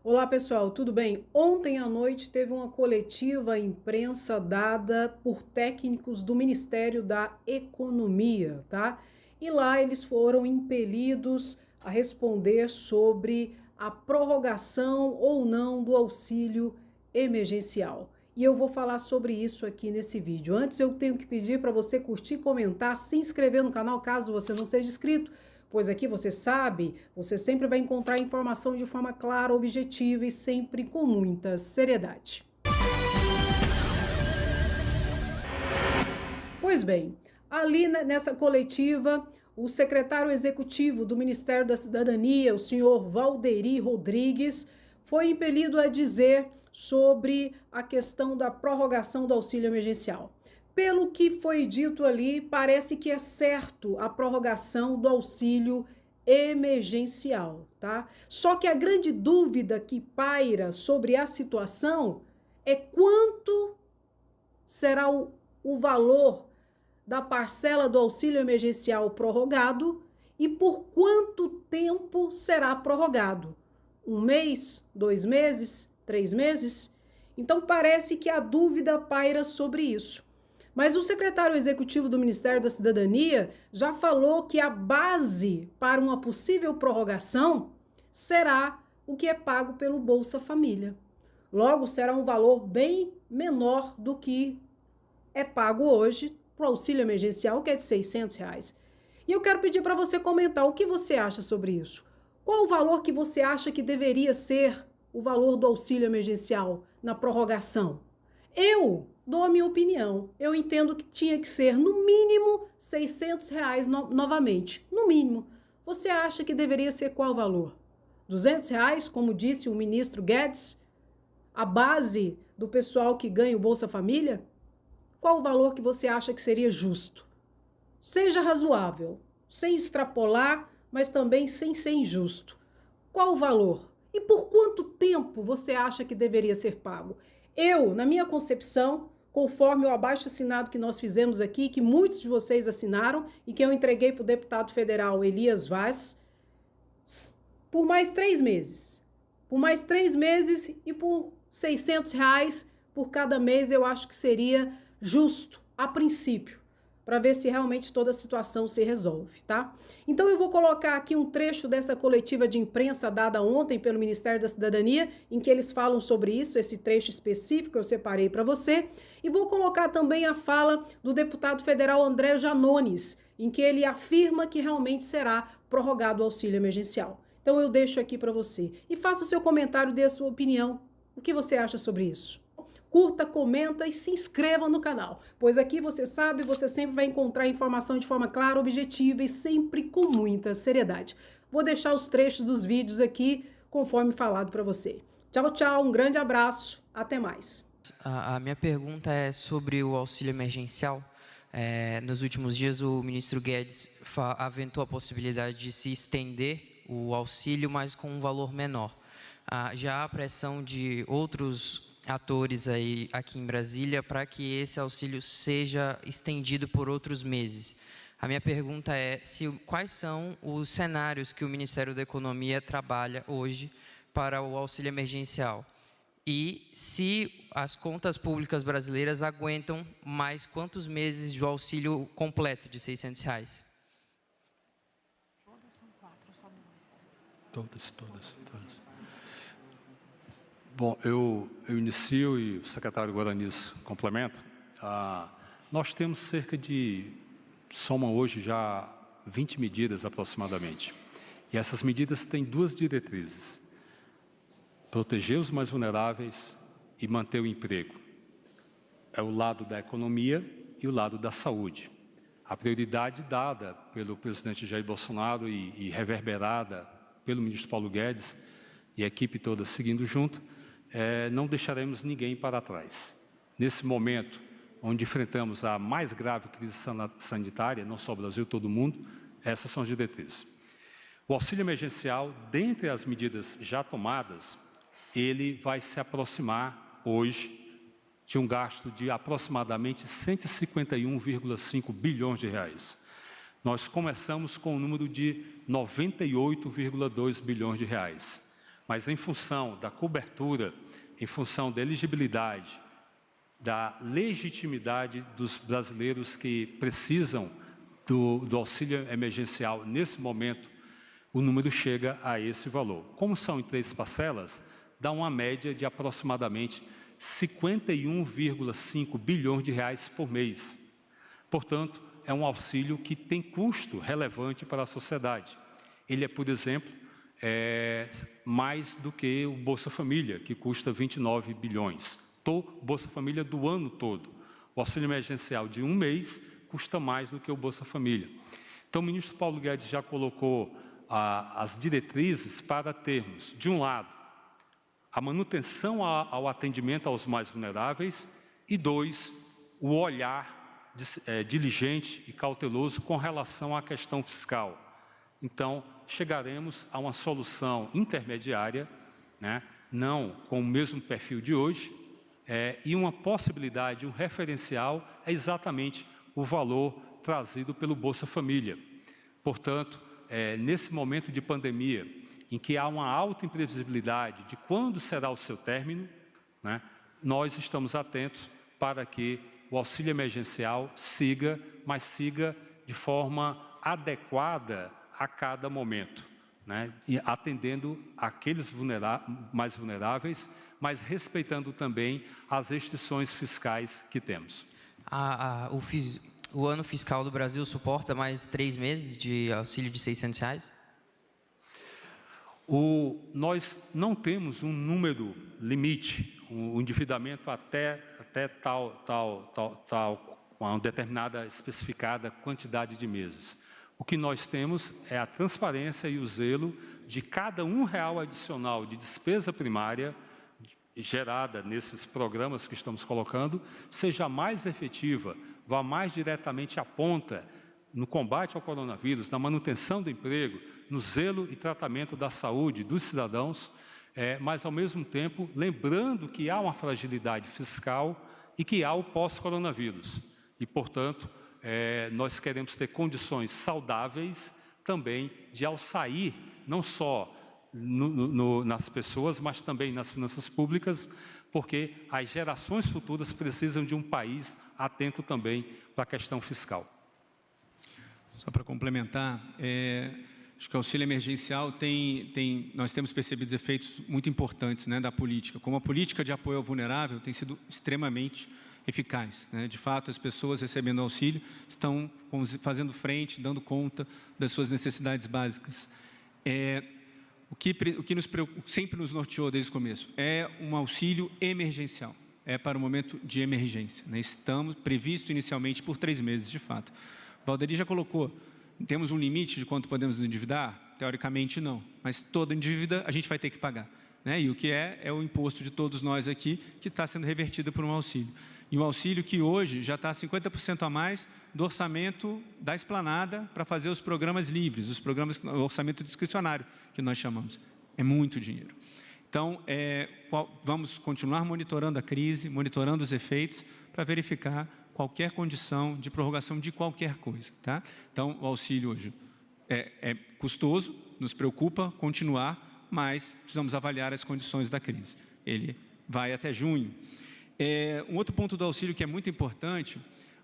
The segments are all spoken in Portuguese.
Olá pessoal, tudo bem? Ontem à noite teve uma coletiva à imprensa dada por técnicos do Ministério da Economia, tá? E lá eles foram impelidos a responder sobre a prorrogação ou não do auxílio emergencial. E eu vou falar sobre isso aqui nesse vídeo. Antes eu tenho que pedir para você curtir, comentar, se inscrever no canal caso você não seja inscrito, pois aqui você sabe, você sempre vai encontrar informação de forma clara, objetiva e sempre com muita seriedade. Pois bem, ali nessa coletiva, o secretário executivo do Ministério da Cidadania, o senhor Valderi Rodrigues, foi impelido a dizer sobre a questão da prorrogação do auxílio emergencial. Pelo que foi dito ali, parece que é certo a prorrogação do auxílio emergencial, tá? Só que a grande dúvida que paira sobre a situação é quanto será o valor da parcela do auxílio emergencial prorrogado e por quanto tempo será prorrogado. 1 mês, 2 meses, 3 meses? Então parece que a dúvida paira sobre isso. Mas o secretário executivo do Ministério da Cidadania já falou que a base para uma possível prorrogação será o que é pago pelo Bolsa Família. Logo, será um valor bem menor do que é pago hoje para o auxílio emergencial, que é de R$ 600. E eu quero pedir para você comentar o que você acha sobre isso. Qual o valor que você acha que deveria ser o valor do auxílio emergencial na prorrogação? Eu dou a minha opinião. Eu entendo que tinha que ser, no mínimo, R$ 600 novamente. No mínimo. Você acha que deveria ser qual valor? R$ 200, como disse o ministro Guedes? A base do pessoal que ganha o Bolsa Família? Qual o valor que você acha que seria justo? Seja razoável, sem extrapolar, mas também sem ser injusto. Qual o valor? E por quanto tempo você acha que deveria ser pago? Eu, na minha concepção, conforme o abaixo-assinado que nós fizemos aqui, que muitos de vocês assinaram e que eu entreguei para o deputado federal Elias Vaz, por mais 3 meses. Por mais 3 meses e por R$ 600 por cada mês, eu acho que seria justo, a princípio, para ver se realmente toda a situação se resolve, tá? Então eu vou colocar aqui um trecho dessa coletiva de imprensa dada ontem pelo Ministério da Cidadania, em que eles falam sobre isso, esse trecho específico que eu separei para você, e vou colocar também a fala do deputado federal André Janones, em que ele afirma que realmente será prorrogado o auxílio emergencial. Então eu deixo aqui para você. E faça o seu comentário, dê a sua opinião. O que você acha sobre isso? Curta, comenta e se inscreva no canal, pois aqui você sabe, você sempre vai encontrar informação de forma clara, objetiva e sempre com muita seriedade. Vou deixar os trechos dos vídeos aqui, conforme falado para você. Tchau, tchau, um grande abraço, até mais. A minha pergunta é sobre o auxílio emergencial. Nos últimos dias, o ministro Guedes aventou a possibilidade de se estender o auxílio, mas com um valor menor. Já há pressão de outros atores aqui em Brasília para que esse auxílio seja estendido por outros meses. A minha pergunta é quais são os cenários que o Ministério da Economia trabalha hoje para o auxílio emergencial? E se as contas públicas brasileiras aguentam mais quantos meses de auxílio completo de R$ 600? Todas. Bom, eu inicio e o secretário Guaranis complementa. Nós temos soma hoje já 20 medidas aproximadamente. E essas medidas têm 2 diretrizes: proteger os mais vulneráveis e manter o emprego. É o lado da economia e o lado da saúde. A prioridade dada pelo presidente Jair Bolsonaro e reverberada pelo ministro Paulo Guedes e a equipe toda seguindo junto, não deixaremos ninguém para trás. Nesse momento, onde enfrentamos a mais grave crise sanitária, não só o Brasil, todo o mundo, essas são as diretrizes. O auxílio emergencial, dentre as medidas já tomadas, ele vai se aproximar hoje de um gasto de aproximadamente 151,5 bilhões de reais. Nós começamos com o número de 98,2 bilhões de reais. Mas em função da cobertura, em função da elegibilidade, da legitimidade dos brasileiros que precisam do auxílio emergencial nesse momento, o número chega a esse valor. Como são em 3 parcelas, dá uma média de aproximadamente 51,5 bilhões de reais por mês. Portanto, é um auxílio que tem custo relevante para a sociedade. Ele é, por exemplo, mais do que o Bolsa Família, que custa 29 bilhões. Bolsa Família do ano todo. O auxílio emergencial de um mês custa mais do que o Bolsa Família. Então, o ministro Paulo Guedes já colocou as diretrizes para termos, de um lado, a manutenção ao atendimento aos mais vulneráveis e, 2, o olhar diligente e cauteloso com relação à questão fiscal. Então, chegaremos a uma solução intermediária, né, não com o mesmo perfil de hoje, e uma possibilidade, um referencial é exatamente o valor trazido pelo Bolsa Família. Portanto, nesse momento de pandemia, em que há uma alta imprevisibilidade de quando será o seu término, né, nós estamos atentos para que o auxílio emergencial siga, mas siga de forma adequada a cada momento, né, e atendendo aqueles mais vulneráveis, mas respeitando também as restrições fiscais que temos. O ano fiscal do Brasil suporta mais 3 meses de auxílio de R$600? Nós não temos um número limite, um endividamento até uma determinada especificada quantidade de meses. O que nós temos é a transparência e o zelo de cada R$1 adicional de despesa primária gerada nesses programas que estamos colocando, seja mais efetiva, vá mais diretamente à ponta no combate ao coronavírus, na manutenção do emprego, no zelo e tratamento da saúde dos cidadãos, mas ao mesmo tempo lembrando que há uma fragilidade fiscal e que há o pós-coronavírus. E, portanto, nós queremos ter condições saudáveis também de, ao sair, não só nas pessoas, mas também nas finanças públicas, porque as gerações futuras precisam de um país atento também para a questão fiscal. Só para complementar, acho que o auxílio emergencial nós temos percebido efeitos muito importantes, né, da política. Como a política de apoio ao vulnerável tem sido extremamente eficaz, né? De fato, as pessoas recebendo auxílio estão fazendo frente, dando conta das suas necessidades básicas. O que sempre nos norteou desde o começo é um auxílio emergencial, para o momento de emergência, né? Estamos previsto inicialmente por 3 meses, de fato. Valderi já colocou, temos um limite de quanto podemos nos endividar? Teoricamente não, mas toda dívida a gente vai ter que pagar, né? E o que é o imposto de todos nós aqui, que está sendo revertido por um auxílio. E um auxílio que hoje já está 50% a mais do orçamento da esplanada para fazer os programas livres, o orçamento discricionário, que nós chamamos. É muito dinheiro. Então, vamos continuar monitorando a crise, monitorando os efeitos, para verificar qualquer condição de prorrogação de qualquer coisa, tá? Então, o auxílio hoje é custoso, nos preocupa continuar, mas precisamos avaliar as condições da crise. Ele vai até junho. Um outro ponto do auxílio que é muito importante,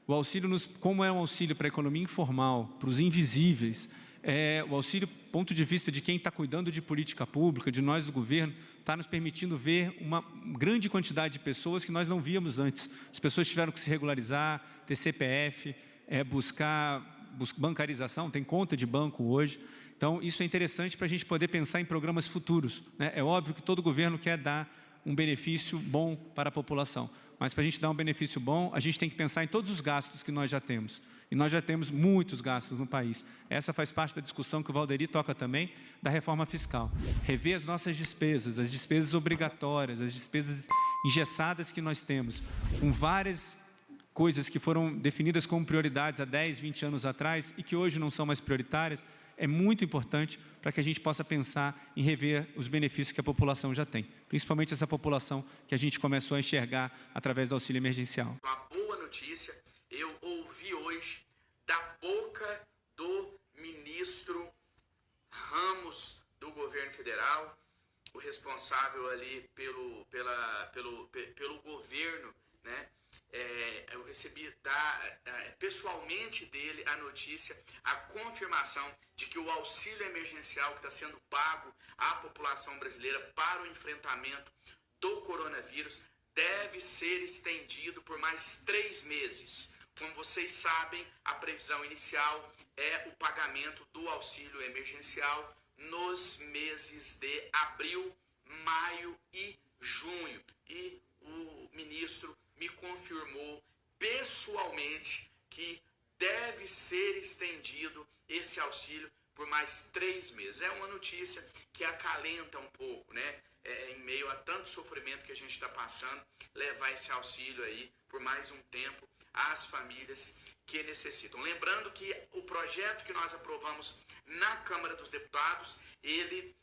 o auxílio, como é um auxílio para a economia informal, para os invisíveis, o auxílio, ponto de vista de quem está cuidando de política pública, de nós do governo, está nos permitindo ver uma grande quantidade de pessoas que nós não víamos antes. As pessoas tiveram que se regularizar, ter CPF, buscar bancarização, tem conta de banco hoje. Então, isso é interessante para a gente poder pensar em programas futuros, né? É óbvio que todo governo quer dar um benefício bom para a população, mas para a gente dar um benefício bom, a gente tem que pensar em todos os gastos que nós já temos. E nós já temos muitos gastos no país. Essa faz parte da discussão que o Valderi toca também, da reforma fiscal. Rever as nossas despesas, as despesas obrigatórias, as despesas engessadas que nós temos, com várias coisas que foram definidas como prioridades há 10, 20 anos atrás e que hoje não são mais prioritárias, é muito importante para que a gente possa pensar em rever os benefícios que a população já tem, principalmente essa população que a gente começou a enxergar através do auxílio emergencial. Uma boa notícia, eu ouvi hoje da boca do ministro Ramos do governo federal o responsável ali pelo governo, né? Eu recebi pessoalmente dele a notícia, a confirmação de que o auxílio emergencial que está sendo pago à população brasileira para o enfrentamento do coronavírus deve ser estendido por mais 3 meses. Como vocês sabem, a previsão inicial é o pagamento do auxílio emergencial nos meses de abril, maio e junho. E o ministro me confirmou pessoalmente que deve ser estendido esse auxílio por mais 3 meses. É uma notícia que acalenta um pouco, né? Em meio a tanto sofrimento que a gente está passando, levar esse auxílio aí por mais um tempo às famílias que necessitam. Lembrando que o projeto que nós aprovamos na Câmara dos Deputados, ele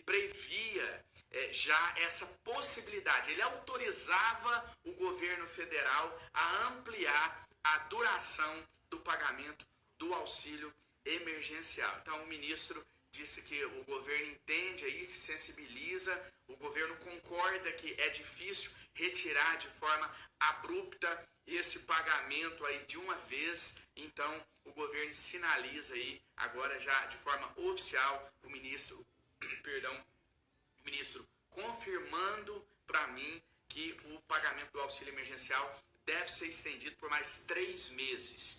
previa já essa possibilidade, ele autorizava o governo federal a ampliar a duração do pagamento do auxílio emergencial. Então o ministro disse que o governo entende aí, se sensibiliza, o governo concorda que é difícil retirar de forma abrupta esse pagamento aí de uma vez, então o governo sinaliza aí agora já de forma oficial o ministro confirmando para mim que o pagamento do auxílio emergencial deve ser estendido por mais 3 meses.